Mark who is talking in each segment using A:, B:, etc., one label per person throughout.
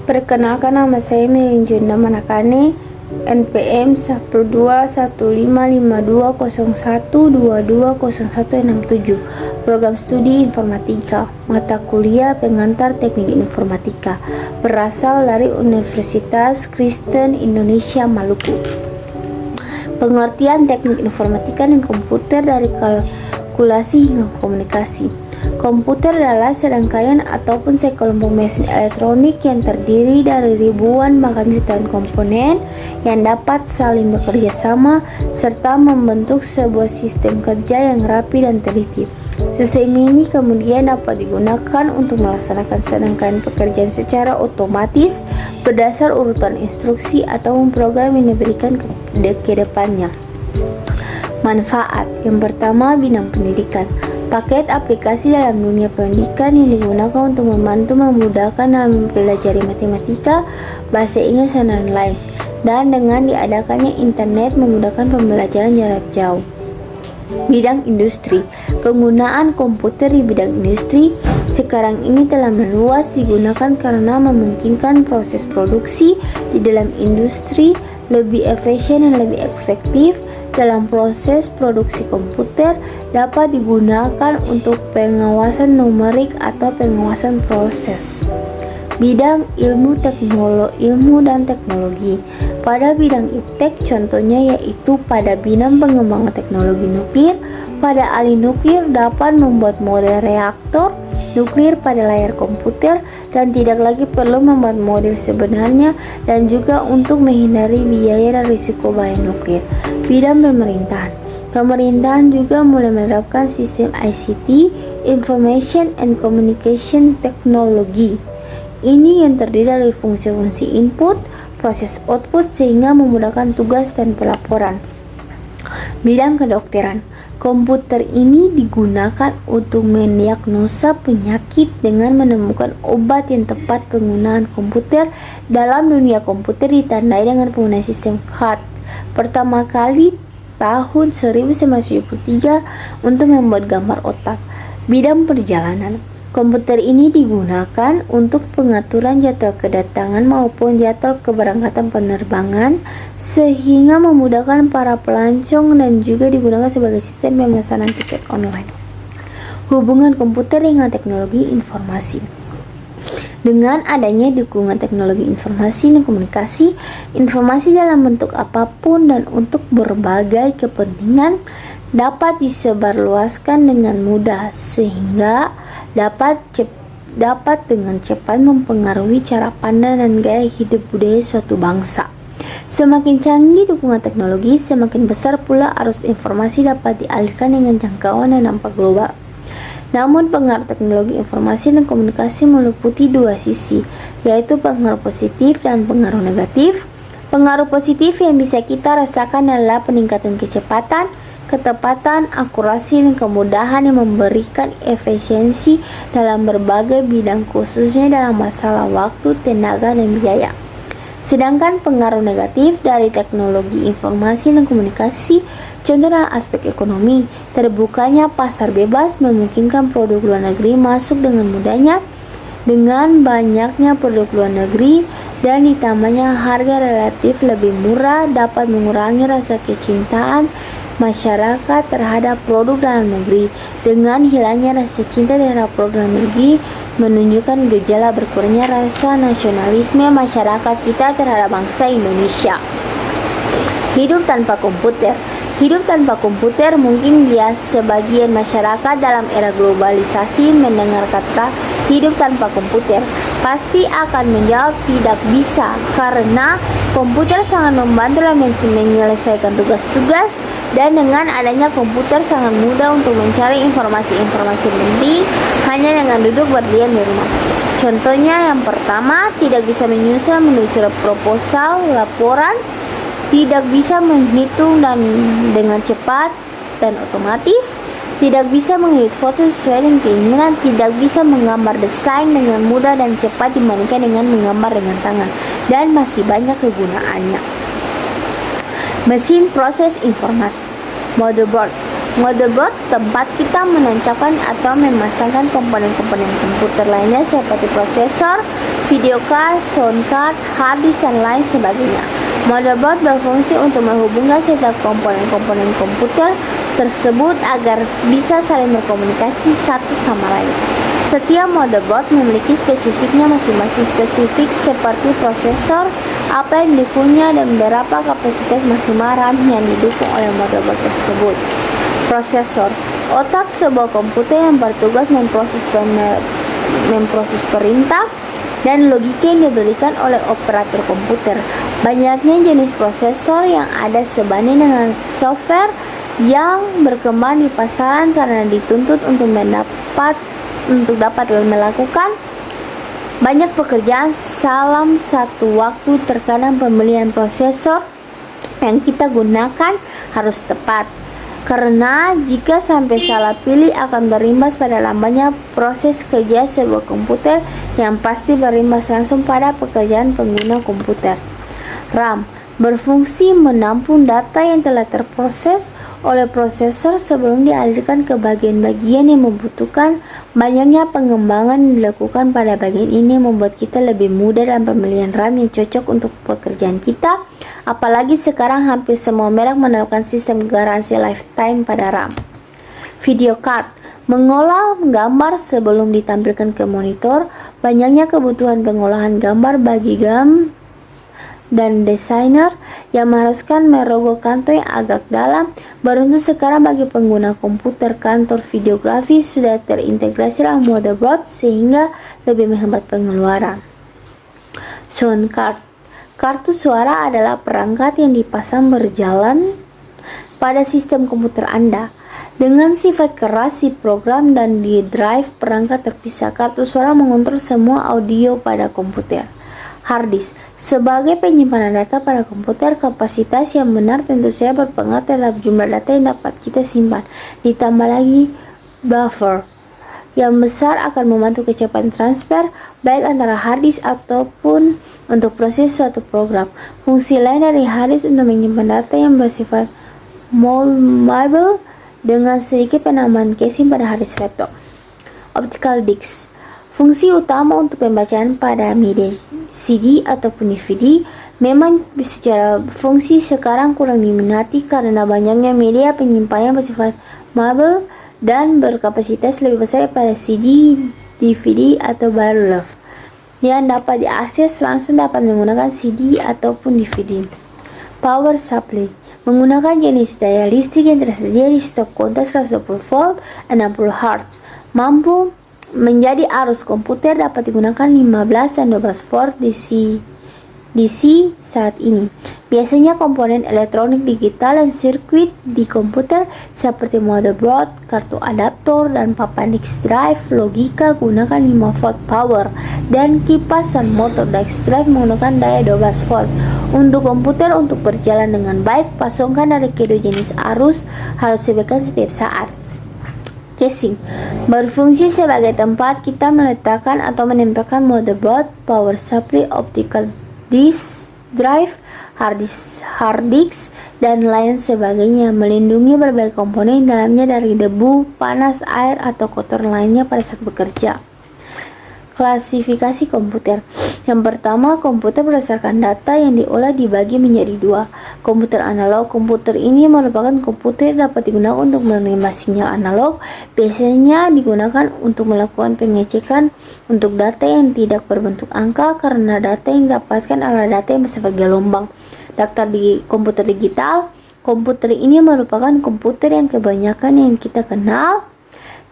A: Perkenalkan, nama saya Melinjunda Manakane, NPM 1215520120167, Program Studi Informatika, mata kuliah pengantar Teknik Informatika, berasal dari Universitas Kristen Indonesia Maluku. Pengertian teknik informatika dan komputer dari kalkulasi hingga komunikasi. Komputer adalah serangkaian ataupun sekelompok mesin elektronik yang terdiri dari ribuan bahkan jutaan komponen yang dapat saling bekerja sama serta membentuk sebuah sistem kerja yang rapi dan teliti. Sistem ini kemudian dapat digunakan untuk melaksanakan serangkaian pekerjaan secara otomatis berdasar urutan instruksi atau program yang diberikan ke depannya. Manfaat yang pertama, bidang pendidikan. Paket aplikasi dalam dunia pendidikan yang digunakan untuk membantu memudahkan dalam mempelajari matematika, bahasa Inggris, dan lain-lain. Dan dengan diadakannya internet memudahkan pembelajaran jarak jauh. Bidang industri. Penggunaan komputer di bidang industri sekarang ini telah meluas digunakan karena memungkinkan proses produksi di dalam industri lebih efisien dan lebih efektif. Dalam proses produksi komputer dapat digunakan untuk pengawasan numerik atau pengawasan proses. Bidang ilmu dan teknologi. Pada bidang iptek contohnya yaitu pada bidang pengembangan teknologi nuklir. Pada ahli nuklir dapat membuat model reaktor nuklir pada layar komputer dan tidak lagi perlu membuat model sebenarnya, dan juga untuk menghindari biaya dan risiko bahaya nuklir. Bidang pemerintahan. Pemerintahan juga mulai menerapkan sistem ICT, Information and Communication Technology. Ini yang terdiri dari fungsi-fungsi input, proses output sehingga memudahkan tugas dan pelaporan. Bidang kedokteran. Komputer ini digunakan untuk mendiagnosa penyakit dengan menemukan obat yang tepat. Penggunaan komputer dalam dunia komputer ditandai dengan penggunaan sistem CAD pertama kali tahun 1973 untuk membuat gambar otak. Bidang perjalanan. Komputer ini digunakan untuk pengaturan jadwal kedatangan maupun jadwal keberangkatan penerbangan sehingga memudahkan para pelancong, dan juga digunakan sebagai sistem pemesanan tiket online. Hubungan komputer dengan teknologi informasi. Dengan adanya dukungan teknologi informasi dan komunikasi, informasi dalam bentuk apapun dan untuk berbagai kepentingan dapat disebarluaskan dengan mudah sehingga dapat dengan cepat mempengaruhi cara pandang dan gaya hidup budaya suatu bangsa. Semakin canggih dukungan teknologi, semakin besar pula arus informasi dapat dialirkan dengan jangkauan dan dampak global. Namun pengaruh teknologi informasi dan komunikasi meliputi dua sisi, yaitu pengaruh positif dan pengaruh negatif. Pengaruh positif yang bisa kita rasakan adalah peningkatan kecepatan, ketepatan, akurasi, dan kemudahan yang memberikan efisiensi dalam berbagai bidang, khususnya dalam masalah waktu, tenaga, dan biaya. Sedangkan pengaruh negatif dari teknologi informasi dan komunikasi contoh dalam aspek ekonomi. Terbukanya pasar bebas memungkinkan produk luar negeri masuk dengan mudahnya. Dengan banyaknya produk luar negeri dan ditambahnya harga relatif lebih murah dapat mengurangi rasa kecintaan masyarakat terhadap produk dalam negeri. Dengan hilangnya rasa cinta terhadap produk dalam negeri menunjukkan gejala berkurangnya rasa nasionalisme masyarakat kita terhadap bangsa Indonesia. Hidup tanpa komputer. Hidup tanpa komputer mungkin sebagian masyarakat dalam era globalisasi mendengar kata hidup tanpa komputer pasti akan menjawab tidak bisa, karena komputer sangat membantu dalam menyelesaikan tugas-tugas. Dan dengan adanya komputer sangat mudah untuk mencari informasi-informasi penting hanya dengan duduk berdiam di rumah. Contohnya yang pertama, tidak bisa menyusun proposal, laporan, tidak bisa menghitung dengan cepat dan otomatis, tidak bisa mengedit foto sesuai dengan keinginan, tidak bisa menggambar desain dengan mudah dan cepat dibandingkan dengan menggambar dengan tangan, dan masih banyak kegunaannya. Mesin proses informasi. Motherboard. Motherboard tempat kita menancapkan atau memasangkan komponen-komponen komputer lainnya seperti prosesor, video card, sound card, hard disk, dan lain sebagainya. Motherboard berfungsi untuk menghubungkan setiap komponen-komponen komputer tersebut agar bisa saling berkomunikasi satu sama lain. Setiap motherboard memiliki spesifiknya masing-masing, spesifik seperti prosesor, apa yang didukungnya, dan berapa kapasitas maksimal RAM yang didukung oleh motherboard tersebut. Prosesor, otak sebuah komputer yang bertugas memproses perintah dan logika yang diberikan oleh operator komputer. Banyaknya jenis prosesor yang ada sebanding dengan software yang berkembang di pasaran karena dituntut untuk dapat melakukan banyak pekerjaan dalam satu waktu. Terkadang pemilihan prosesor yang kita gunakan harus tepat, karena jika sampai salah pilih akan berimbas pada lambannya proses kerja sebuah komputer yang pasti berimbas langsung pada pekerjaan pengguna komputer. RAM berfungsi menampung data yang telah terproses oleh prosesor sebelum dialirkan ke bagian-bagian yang membutuhkan. Banyaknya pengembangan yang dilakukan pada bagian ini membuat kita lebih mudah dalam pemilihan RAM yang cocok untuk pekerjaan kita. Apalagi sekarang hampir semua merek menerapkan sistem garansi lifetime pada RAM. Video card mengolah gambar sebelum ditampilkan ke monitor. Banyaknya kebutuhan pengolahan gambar bagi dan desainer yang mengharuskan merogoh kantong yang agak dalam. Beruntung sekarang bagi pengguna komputer kantor videografi sudah terintegrasi dalam motherboard sehingga lebih menghemat pengeluaran. Sound card, kartu suara adalah perangkat yang dipasang berjalan pada sistem komputer Anda. Dengan sifat keras si program dan di drive perangkat terpisah. Kartu suara mengontrol semua audio pada komputer. Hard disk sebagai penyimpanan data pada komputer. Kapasitas yang benar tentu saja berpengaruh terhadap jumlah data yang dapat kita simpan. Ditambah lagi buffer yang besar akan membantu kecepatan transfer baik antara hard disk ataupun untuk proses suatu program. Fungsi lain dari hard disk untuk menyimpan data yang bersifat movable dengan sedikit penambahan casing pada hard disk laptop. Optical disc, fungsi utama untuk pembacaan pada media CD ataupun DVD. Memang secara fungsi sekarang kurang diminati karena banyaknya media penyimpanan bersifat movable dan berkapasitas lebih besar daripada CD, DVD atau wireless yang dapat diakses langsung dapat menggunakan CD ataupun DVD. Power supply menggunakan jenis daya listrik yang tersedia di stok kontak 120 volt 60 Hz, mampu menjadi arus komputer dapat digunakan 15 dan 12 volt DC saat ini. Biasanya komponen elektronik digital dan sirkuit di komputer seperti motherboard, kartu adaptor, dan papan disk drive logika gunakan 5 volt power, dan kipas dan motor disk drive menggunakan daya 12 volt. Untuk komputer untuk berjalan dengan baik, pasokan dari kedua jenis arus harus disediakan setiap saat. Casing berfungsi sebagai tempat kita meletakkan atau menempelkan motherboard, power supply, optical disk drive, hard disk, dan lain sebagainya, melindungi berbagai komponen dalamnya dari debu, panas, air, atau kotoran lainnya pada saat bekerja. Klasifikasi komputer. Yang pertama, komputer berdasarkan data yang diolah dibagi menjadi dua. Komputer analog. Komputer ini merupakan komputer yang dapat digunakan untuk menerima sinyal analog. Biasanya digunakan untuk melakukan pengecekan untuk data yang tidak berbentuk angka karena data yang didapatkan adalah data yang bersifat gelombang. Daftar di komputer digital. Komputer ini merupakan komputer yang kebanyakan yang kita kenal.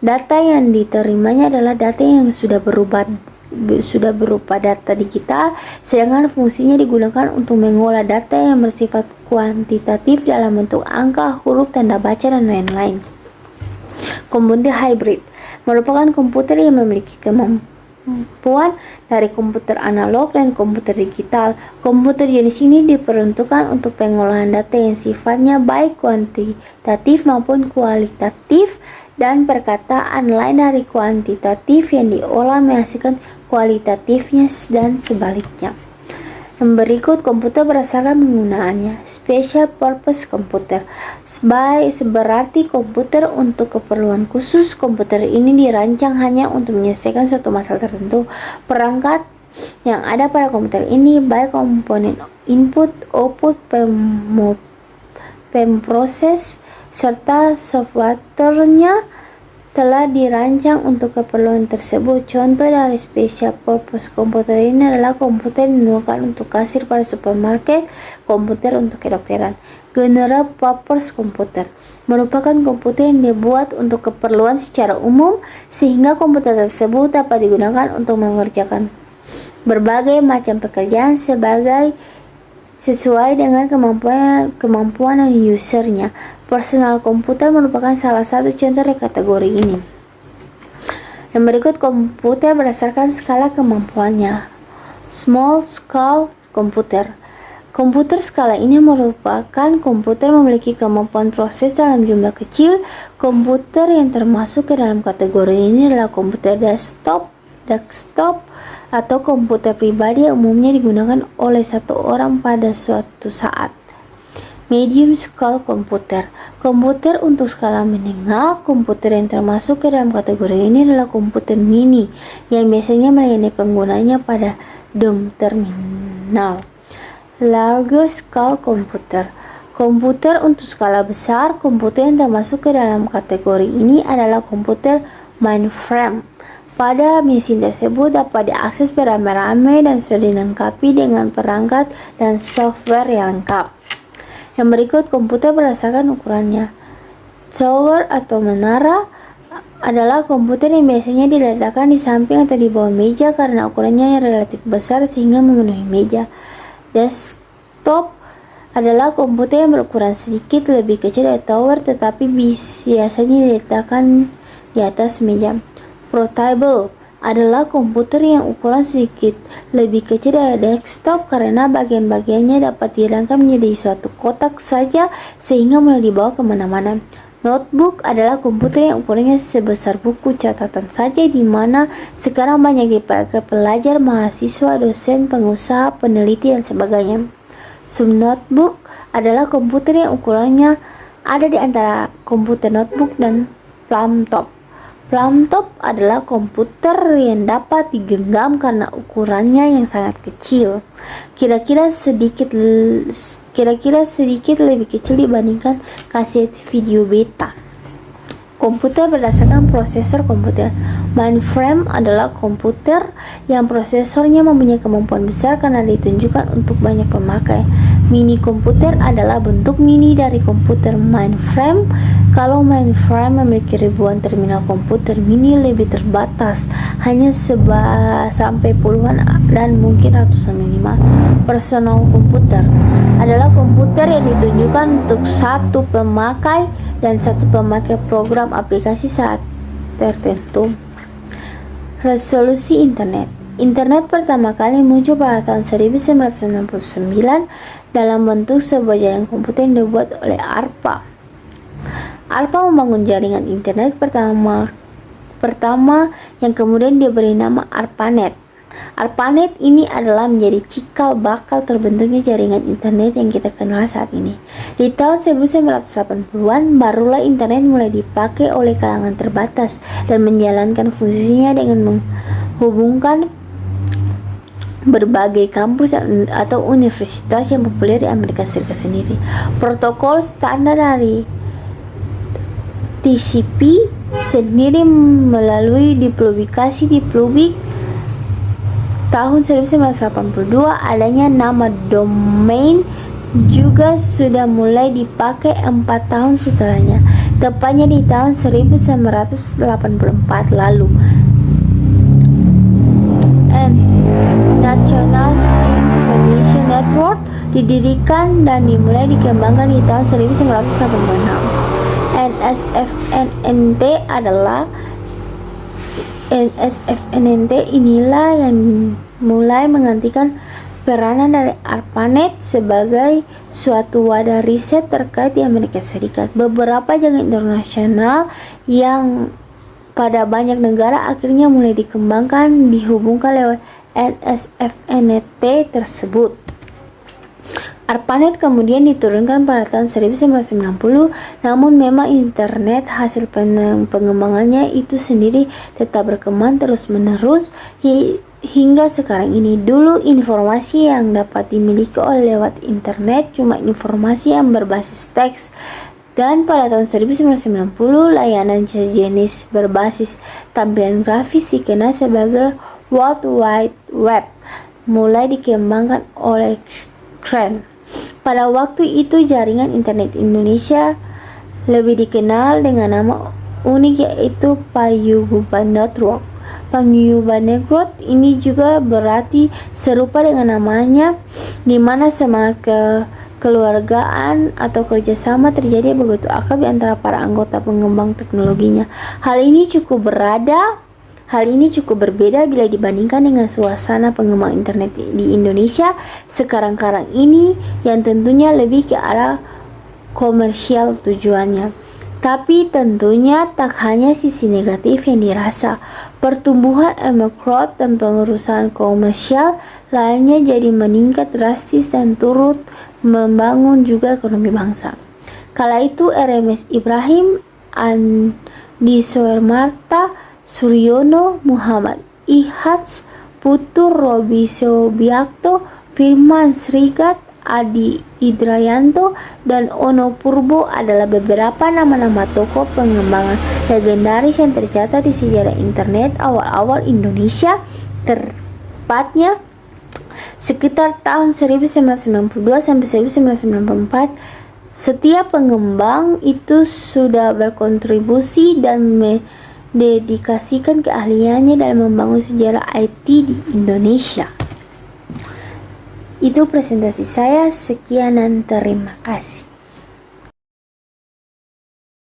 A: Data yang diterimanya adalah data yang sudah berupa data digital, sedangkan fungsinya digunakan untuk mengolah data yang bersifat kuantitatif dalam bentuk angka, huruf, tanda baca, dan lain-lain. Komputer hybrid merupakan komputer yang memiliki kemampuan dari komputer analog dan komputer digital. Komputer jenis ini diperuntukkan untuk pengolahan data yang sifatnya baik kuantitatif maupun kualitatif, dan perkataan lain dari kuantitatif yang diolah menghasilkan kualitatifnya dan sebaliknya. Yang berikut komputer berdasarkan penggunaannya. Special purpose computer. Berarti komputer untuk keperluan khusus. Komputer ini dirancang hanya untuk menyelesaikan suatu masalah tertentu. Perangkat yang ada pada komputer ini baik komponen input, output, pemproses, serta software-nya telah dirancang untuk keperluan tersebut. Contoh dari special purpose komputer ini adalah komputer yang digunakan untuk kasir pada supermarket, komputer untuk kedokteran. General purpose komputer merupakan komputer yang dibuat untuk keperluan secara umum, sehingga komputer tersebut dapat digunakan untuk mengerjakan berbagai macam pekerjaan sesuai dengan kemampuan usernya. Personal komputer merupakan salah satu contoh dari kategori ini. Yang berikut komputer berdasarkan skala kemampuannya. Small scale computer. Komputer skala ini merupakan komputer memiliki kemampuan proses dalam jumlah kecil. Komputer yang termasuk ke dalam kategori ini adalah komputer desktop atau komputer pribadi yang umumnya digunakan oleh satu orang pada suatu saat. Medium scale computer. Komputer untuk skala menengah. Komputer yang termasuk ke dalam kategori ini adalah komputer mini yang biasanya melayani penggunanya pada terminal. Large scale computer. Komputer untuk skala besar. Komputer yang termasuk ke dalam kategori ini adalah komputer mainframe. Pada mesin tersebut dapat diakses beramai-ramai dan sudah dilengkapi dengan perangkat dan software yang lengkap. Yang berikut komputer berdasarkan ukurannya. Tower atau menara adalah komputer yang biasanya diletakkan di samping atau di bawah meja karena ukurannya yang relatif besar sehingga memenuhi meja. Desktop adalah komputer yang berukuran sedikit lebih kecil dari tower tetapi biasanya diletakkan di atas meja. Portable adalah komputer yang ukuran sedikit lebih kecil dari desktop karena bagian-bagiannya dapat dirangkai menjadi suatu kotak saja sehingga mudah dibawa kemana-mana. Notebook adalah komputer yang ukurannya sebesar buku catatan saja, di mana sekarang banyak dipakai pelajar, mahasiswa, dosen, pengusaha, peneliti, dan sebagainya. Subnotebook adalah komputer yang ukurannya ada di antara komputer notebook dan laptop. Laptop adalah komputer yang dapat digenggam karena ukurannya yang sangat kecil, kira-kira sedikit lebih kecil dibandingkan kaset video beta. Komputer berdasarkan prosesor komputer. Mainframe adalah komputer yang prosesornya mempunyai kemampuan besar karena ditunjukkan untuk banyak pemakai. Mini komputer adalah bentuk mini dari komputer mainframe. Kalau mainframe memiliki ribuan terminal, komputer mini lebih terbatas, hanya sampai puluhan dan mungkin ratusan minimal. Personal komputer adalah komputer yang ditunjukkan untuk satu pemakai dan satu pemakai program aplikasi saat tertentu. Resolusi internet. Internet pertama kali muncul pada tahun 1969 dalam bentuk sebuah jaringan komputer yang dibuat oleh ARPA. ARPA membangun jaringan internet pertama yang kemudian diberi nama ARPANET. ARPANET ini adalah menjadi cikal bakal terbentuknya jaringan internet yang kita kenal saat ini. Di tahun 1980-an barulah internet mulai dipakai oleh kalangan terbatas dan menjalankan fungsinya dengan menghubungkan berbagai kampus atau universitas yang populer di Amerika Serikat sendiri. Protokol standar dari TCP sendiri melalui dipublikasi di Public tahun 1982. Adanya nama domain juga sudah mulai dipakai 4 tahun setelahnya, tepatnya di tahun 1984 lalu. National Synchronization Network didirikan dan dimulai dikembangkan di tahun 1986. NSFNT inilah yang mulai menggantikan peranan dari ARPANET sebagai suatu wadah riset terkait di Amerika Serikat. Beberapa jaringan internasional yang pada banyak negara akhirnya mulai dikembangkan dihubungkan lewat NSFNT tersebut. ARPANET kemudian diturunkan pada tahun 1990, namun memang internet hasil pengembangannya itu sendiri tetap berkembang terus-menerus hingga sekarang ini. Dulu informasi yang dapat dimiliki oleh lewat internet cuma informasi yang berbasis teks, dan pada tahun 1990 layanan sejenis berbasis tampilan grafis dikenal sebagai World Wide Web mulai dikembangkan oleh CRAN. Pada waktu itu jaringan internet Indonesia lebih dikenal dengan nama unik yaitu Paguyuban Network. Paguyuban Network ini juga berarti serupa dengan namanya, di mana semangat kekeluargaan atau kerjasama terjadi begitu akrab di antara para anggota pengembang teknologinya. Hal ini cukup berbeda bila dibandingkan dengan suasana pengembang internet di Indonesia sekarang ini yang tentunya lebih ke arah komersial tujuannya. Tapi tentunya tak hanya sisi negatif yang dirasa. Pertumbuhan growth dan pengurusan komersial lainnya jadi meningkat drastis dan turut membangun juga ekonomi bangsa. Kala itu RMS Ibrahim, Andi Soemarta, Suryono, Muhammad Ihats, Putu Robi Sobiakto, Firman Srigat, Adi Idrayanto, dan Ono Purbo adalah beberapa nama-nama tokoh pengembangan legendaris yang tercatat di sejarah internet awal-awal Indonesia, tepatnya sekitar tahun 1992 sampai 1994. Setiap pengembang itu sudah berkontribusi dan dedikasikan keahliannya dalam membangun sejarah IT di Indonesia. Itu presentasi saya, sekian dan terima kasih.